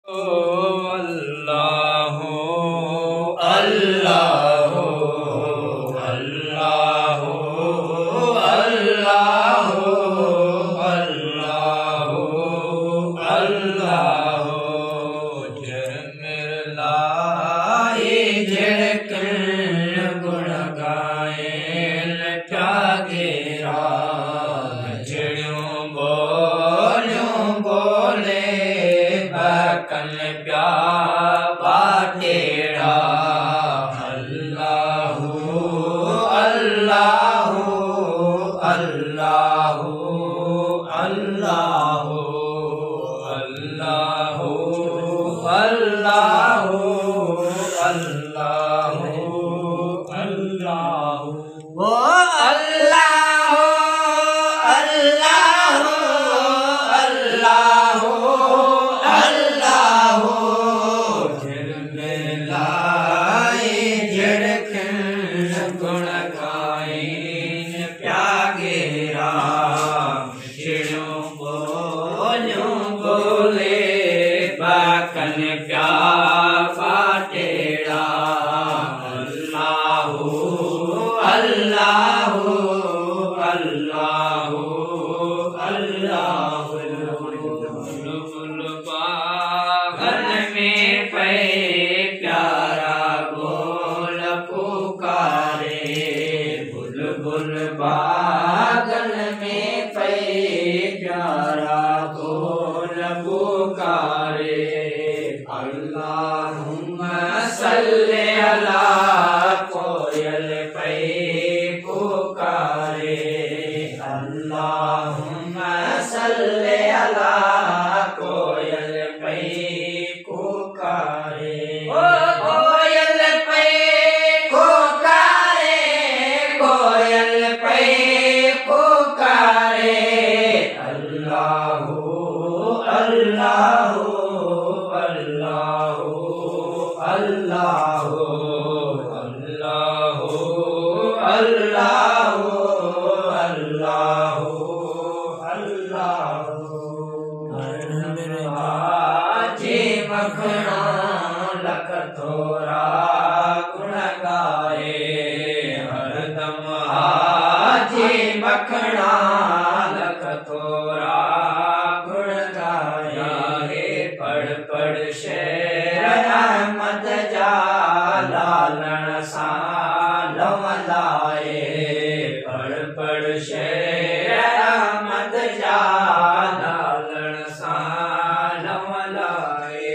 अल्लाह अल्लाह अल्लाह अल्लाह अल्लाह अल्लाह जरमलाए जड़कन गुण गायन प्यागेरा जड़ों बोले बकन प्या बाटेड़ा अल्लाह अल्लाह अल्लाह अल्लाह अल्लाह अल्लाह अल्लाह अल्लाह वो अल्लाह अल्लाह अल्लाह अल्लाह जरमलाए जड़कन गुण गायन प्यागेरा जड़ों बोले बकन प्या बाटेड़ा अल्लाह अल्लाह अल्लाह अल्लाह बुलबुल बागन में पे प्यारा बोल पुकारे बुलबुल बागन में पे प्यारा बोल पुकारे अल्लाहुम्मा सल्ले अला कोयल पे पुकारे अल्लाहुम्मा सल्ले अला कोयल पे पुकारे ओ कोयल पे पुकारे कोयल पे पुकारे अल्लाह अल्लाह अल्लाह अल्लाह अल्लाह अल्लाह अल्लाह अल्लाह जे मखना लख थोरा गुण गाए हरदम जे मखना लख थोरा गुण गाए पढ़ पढ़ शेर अहमद जा लालन सा लवलाए पढ़ पढ़ शेर अहमद जा लालन सा लवलाए